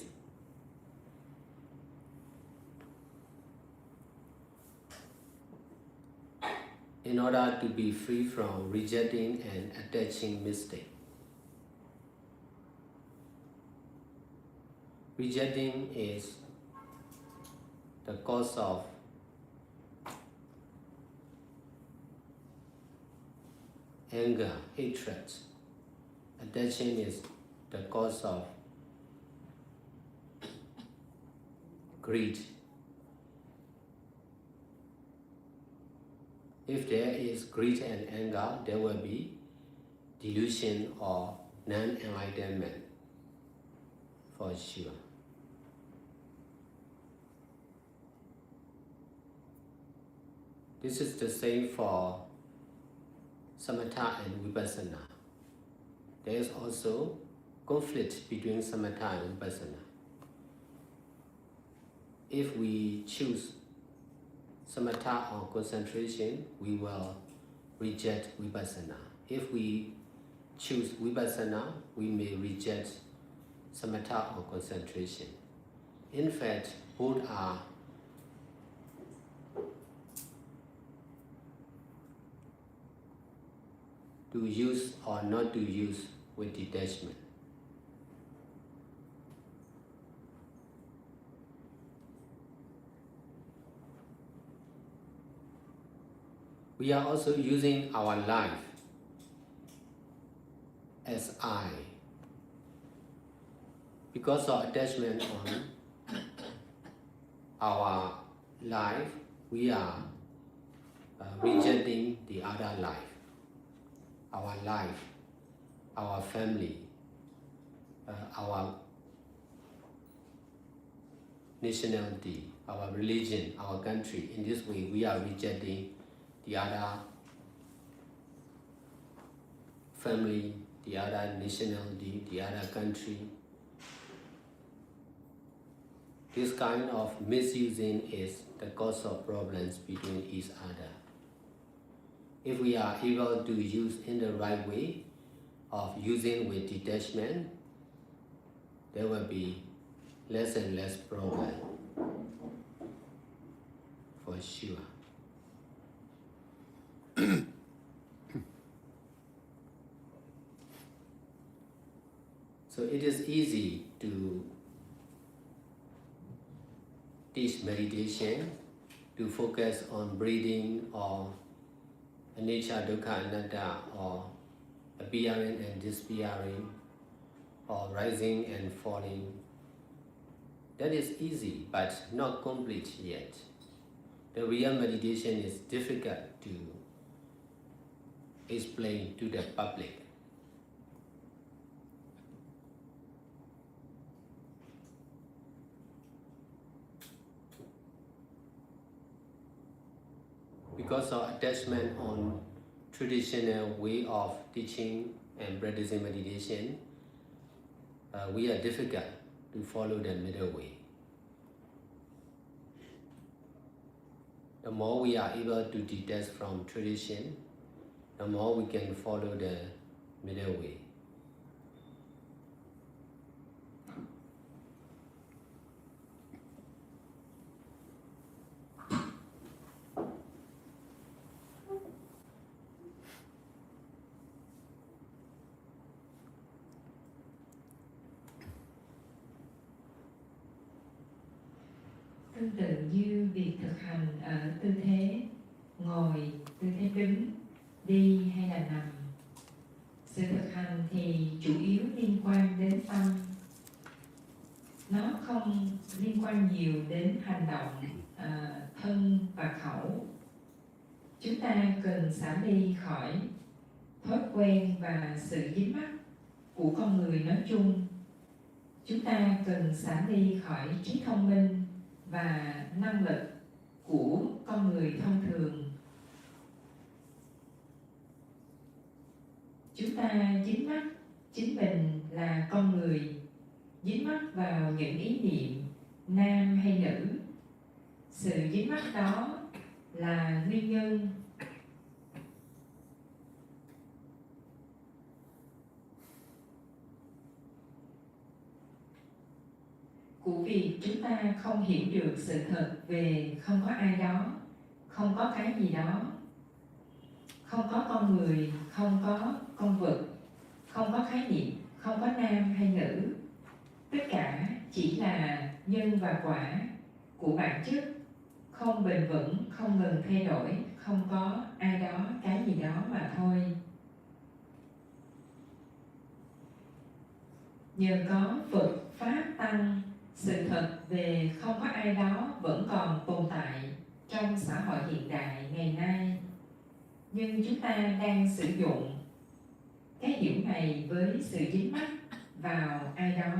In order to be free from rejecting and attaching mistake. Rejecting is the cause of anger, hatred. Attaching is the cause of greed. If there is greed and anger, there will be delusion or non-enlightenment for sure. This is the same for Samatha and Vipassana. There is also conflict between Samatha and Vipassana. If we choose Samatha or concentration, we will reject Vipassana. If we choose Vipassana, we may reject Samatha or concentration. In fact, both are to use or not to use with detachment. We are also using our life as I. Because of attachment on our life, we are rejecting the other life. Our life, our family, our nationality, our religion, our country. In this way, we are rejecting the other family, the other nationality, the other country. This kind of misusing is the cause of problems between each other. If we are able to use in the right way of using with detachment, there will be less and less problem for sure. So it is easy to teach meditation, to focus on breathing or anicca, dukkha, anatta, or appearing and disappearing, or rising and falling. That is easy, but not complete yet. The real meditation is difficult to explain to the public. Because of attachment on traditional way of teaching and practicing meditation, we are difficult to follow the middle way. The more we are able to detach from tradition, the more we can follow the middle way. Tương tự như việc thực hành ở tư thế ngồi, tư thế đứng, đi hay là nằm, sự thực hành thì chủ yếu liên quan đến tâm. Nó không liên quan nhiều đến hành động, thân và khẩu. Chúng ta cần xả ly khỏi thói quen và sự dính mắc của con người nói chung. Chúng ta cần xả ly khỏi trí thông minh và năng lực của con người thông thường. Chúng ta dính mắc chính mình là con người, dính mắc vào những ý niệm nam hay nữ. Sự dính mắc đó là nguyên nhân của việc chúng ta không hiểu được sự thật về không có ai đó, không có cái gì đó, không có con người, không có con vật, không có khái niệm, không có nam hay nữ. Tất cả chỉ là nhân và quả của bản chất, không bền vững, không ngừng thay đổi, không có ai đó, cái gì đó mà thôi. Nhờ có Phật, Pháp, Tăng, sự thật về không có ai đó vẫn còn tồn tại trong xã hội hiện đại ngày nay. Nhưng chúng ta đang sử dụng cái hiểu này với sự dính mắc vào ai đó.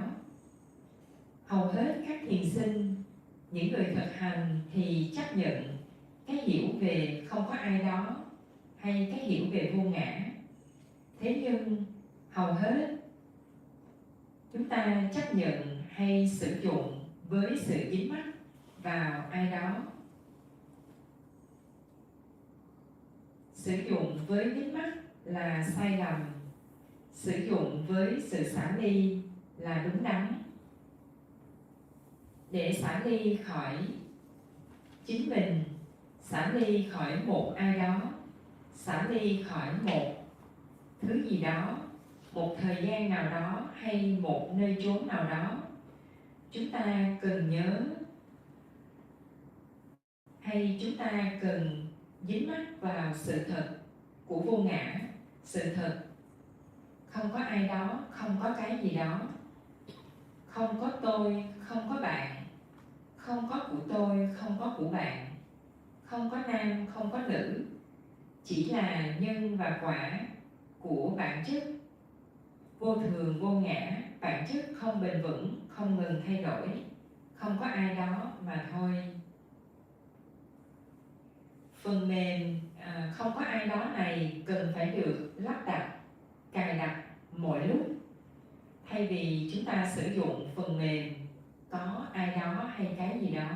Hầu hết các thiền sinh, những người thực hành thì chấp nhận cái hiểu về không có ai đó hay cái hiểu về vô ngã. Thế nhưng hầu hết chúng ta chấp nhận hay sử dụng với sự dính mắc vào ai đó. Sử dụng với dính mắc là sai lầm, sử dụng với sự xả ly là đúng đắn. Để xả ly khỏi chính mình, xả ly khỏi một ai đó, xả ly khỏi một thứ gì đó, một thời gian nào đó hay một nơi chốn nào đó, chúng ta cần nhớ hay chúng ta cần dính mắc vào sự thật của vô ngã, sự thật không có ai đó, không có cái gì đó, không có tôi, không có bạn, không có của tôi, không có của bạn, không có nam, không có nữ, chỉ là nhân và quả của bản chất vô thường, vô ngã, bản chất không bền vững, không ngừng thay đổi, không có ai đó mà thôi. Phần mềm không có ai đó này cần phải được lắp đặt, cài đặt mọi lúc, thay vì chúng ta sử dụng phần mềm có ai đó hay cái gì đó.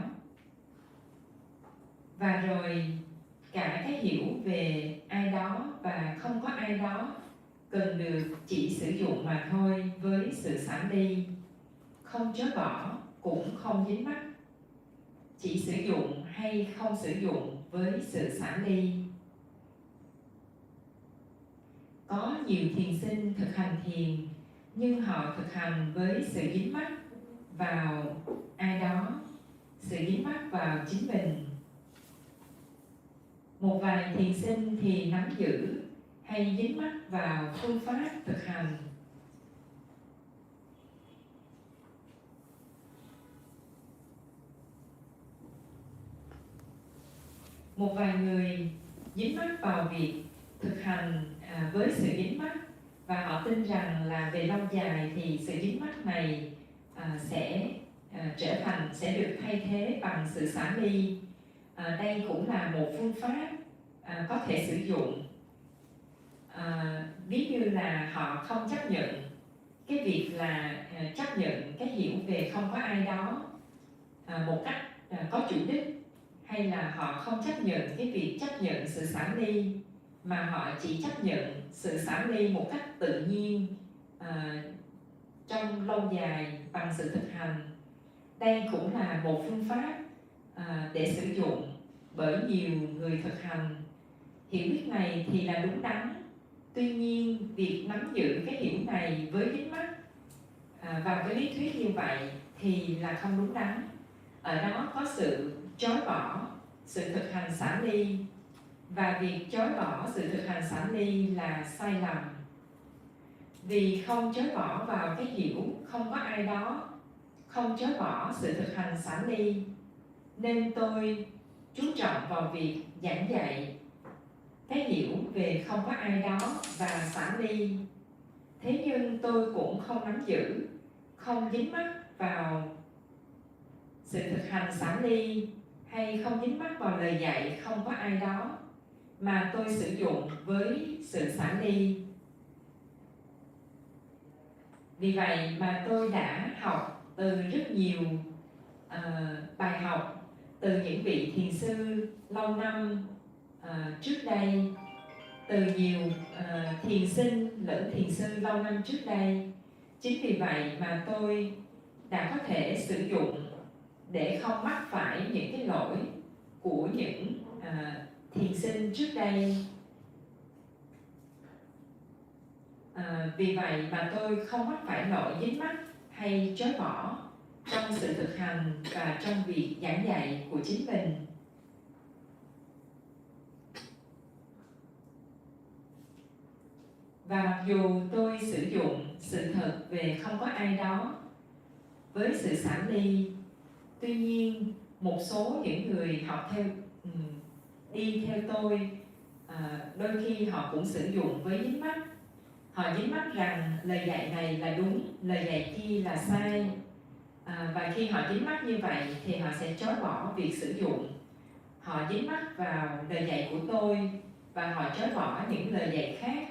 Và rồi cả cái hiểu về ai đó và không có ai đó cần được chỉ sử dụng mà thôi với sự xả ly, không chối bỏ cũng không dính mắc, chỉ sử dụng hay không sử dụng với sự xả ly. Có nhiều thiền sinh thực hành thiền nhưng họ thực hành với sự dính mắc vào ai đó, sự dính mắc vào chính mình. Một vài thiền sinh thì nắm giữ hay dính mắc vào phương pháp thực hành. Một vài người dính mắc vào việc thực hành với sự dính mắc, và họ tin rằng là về lâu dài thì sự dính mắc này sẽ sẽ được thay thế bằng sự xả ly. Đây cũng là một phương pháp có thể sử dụng. Ví như là họ không chấp nhận cái việc là chấp nhận cái hiểu về không có ai đó một cách có chủ đích, hay là họ không chấp nhận cái việc chấp nhận sự xả ly, mà họ chỉ chấp nhận sự xả ly một cách tự nhiên trong lâu dài bằng sự thực hành. Đây cũng là một phương pháp để sử dụng bởi nhiều người thực hành. Hiểu biết này thì là đúng đắn, tuy nhiên việc nắm giữ cái hiểu này với dính mắc vào cái lý thuyết như vậy thì là không đúng đắn. Ở đó có sự chối bỏ sự thực hành xả ly, và việc chối bỏ sự thực hành xả ly là sai lầm. Vì không chối bỏ vào cái hiểu không có ai đó, không chối bỏ sự thực hành xả ly, nên tôi chú trọng vào việc giảng dạy cái hiểu về không có ai đó và xả ly. Thế nhưng tôi cũng không nắm giữ, không dính mắc vào sự thực hành xả ly, hay không dính mắc vào lời dạy không có ai đó, mà tôi sử dụng với sự xả ly. Vì vậy mà tôi đã học từ rất nhiều bài học từ những vị thiền sư lâu năm trước đây, từ nhiều thiền sinh lẫn thiền sư lâu năm trước đây. Chính vì vậy mà tôi đã có thể sử dụng để không mắc phải những cái lỗi của những thiền sinh trước đây. Vì vậy mà tôi không mắc phải lỗi dính mắc hay chối bỏ trong sự thực hành và trong việc giảng dạy của chính mình. Và mặc dù tôi sử dụng sự thật về không có ai đó với sự xả ly, tuy nhiên một số những người học theo đi theo tôi, đôi khi họ cũng sử dụng với dính mắc. Họ dính mắc rằng lời dạy này là đúng, lời dạy kia là sai. Và khi họ dính mắc như vậy thì họ sẽ chối bỏ việc sử dụng. Họ dính mắc vào lời dạy của tôi và họ chối bỏ những lời dạy khác.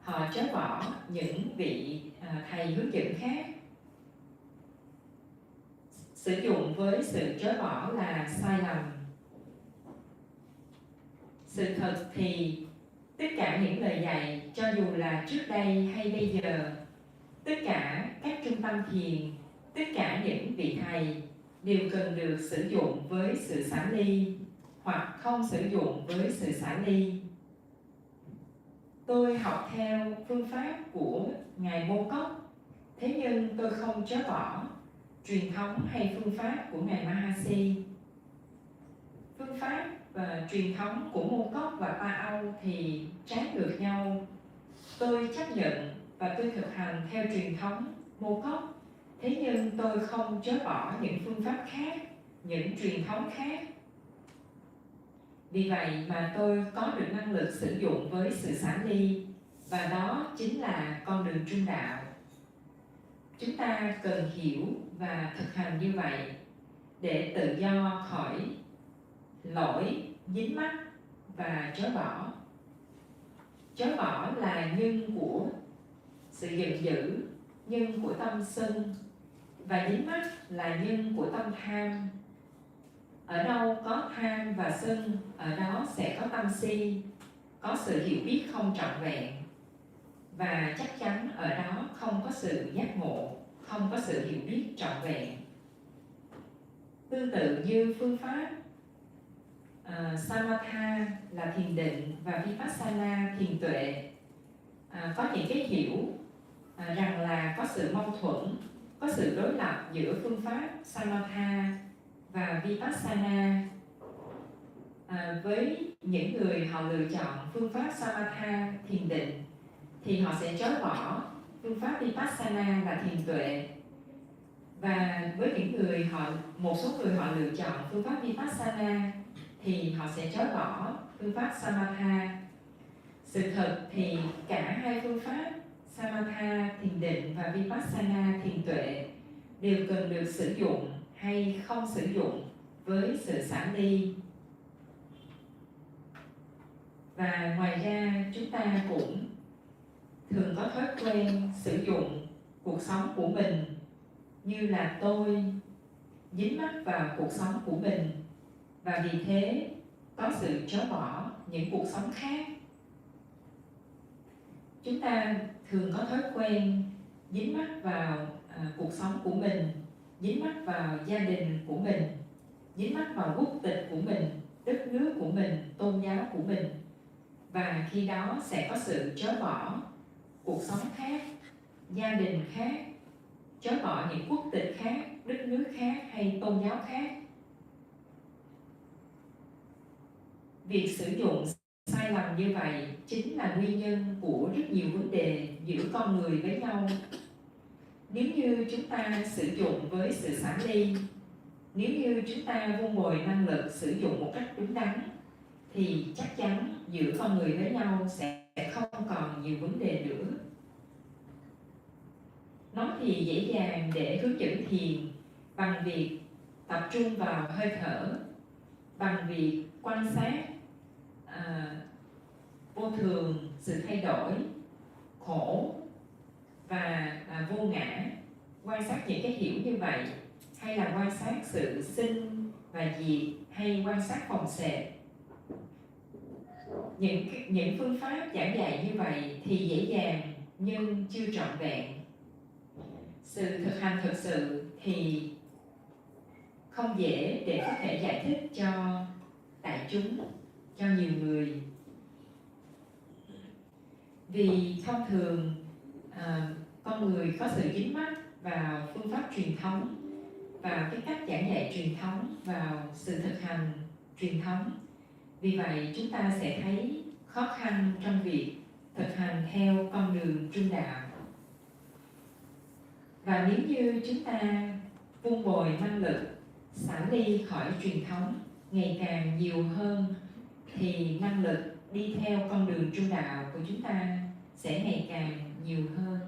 Họ chối bỏ những vị thầy hướng dẫn khác. Sử dụng với sự chối bỏ là sai lầm. Sự thật thì tất cả những lời dạy, cho dù là trước đây hay bây giờ, tất cả các trung tâm thiền, tất cả những vị thầy đều cần được sử dụng với sự xả ly hoặc không sử dụng với sự xả ly. Tôi học theo phương pháp của Ngài Mô Cốc, thế nhưng tôi không chối bỏ truyền thống hay phương pháp của Ngài Mahasi. Phương pháp và truyền thống của Mô Cốc và Pa Âu thì trái ngược nhau. Tôi chấp nhận và tôi thực hành theo truyền thống Mô Cốc, thế nhưng tôi không chối bỏ những phương pháp khác, những truyền thống khác. Vì vậy mà tôi có được năng lực sử dụng với sự xả ly, và đó chính là con đường trung đạo. Chúng ta cần hiểu và thực hành như vậy để tự do khỏi lỗi, dính mắc và chối bỏ. Chối bỏ là nhân của sự giận dữ, nhân của tâm sân, và dính mắc là nhân của tâm tham. Ở đâu có tham và sân, ở đó sẽ có tâm si, có sự hiểu biết không trọn vẹn, và chắc chắn ở đó không có sự giác ngộ, không có sự hiểu biết trọn vẹn. Tương tự như phương pháp Samatha là thiền định và Vipassana thiền tuệ, có những cái hiểu rằng là có sự mâu thuẫn, có sự đối lập giữa phương pháp Samatha và Vipassana. Với những người họ lựa chọn phương pháp Samatha thiền định thì họ sẽ chối bỏ phương pháp Vipassana là thiền tuệ. Và với những người một số người họ lựa chọn phương pháp Vipassana thì họ sẽ chối bỏ phương pháp Samatha. Sự thật thì cả hai phương pháp Samatha thiền định và Vipassana thiền tuệ đều cần được sử dụng hay không sử dụng với sự xả ly. Và ngoài ra chúng ta cũng thường có thói quen sử dụng cuộc sống của mình như là tôi dính mắc vào cuộc sống của mình, và vì thế có sự chối bỏ những cuộc sống khác. Chúng ta thường có thói quen dính mắc vào cuộc sống của mình, dính mắc vào gia đình của mình, dính mắc vào quốc tịch của mình, đất nước của mình, tôn giáo của mình, và khi đó sẽ có sự chối bỏ cuộc sống khác, gia đình khác, chối bỏ những quốc tịch khác, đất nước khác hay tôn giáo khác. Việc sử dụng sai lầm như vậy chính là nguyên nhân của rất nhiều vấn đề giữa con người với nhau. Nếu như chúng ta sử dụng với sự xả ly, nếu như chúng ta vun bồi năng lực sử dụng một cách đúng đắn, thì chắc chắn giữa con người với nhau sẽ không còn nhiều vấn đề nữa. Nói thì dễ dàng để hướng dẫn thiền bằng việc tập trung vào hơi thở, bằng việc quan sát vô thường, sự thay đổi, khổ và vô ngã. Quan sát những cái hiểu như vậy, hay là quan sát sự sinh, và diệt hay quan sát phòng sệt. Những phương pháp giảng dạy như vậy thì dễ dàng nhưng chưa trọn vẹn. Sự thực hành thực sự thì không dễ để có thể giải thích cho đại chúng, cho nhiều người. Vì thông thường con người có sự dính mắc vào phương pháp truyền thống, vào cái cách giảng dạy truyền thống, vào sự thực hành truyền thống. Vì vậy chúng ta sẽ thấy khó khăn trong việc thực hành theo con đường trung đạo. Và nếu như chúng ta vun bồi năng lực xả ly khỏi truyền thống ngày càng nhiều hơn, thì năng lực đi theo con đường trung đạo của chúng ta sẽ ngày càng nhiều hơn.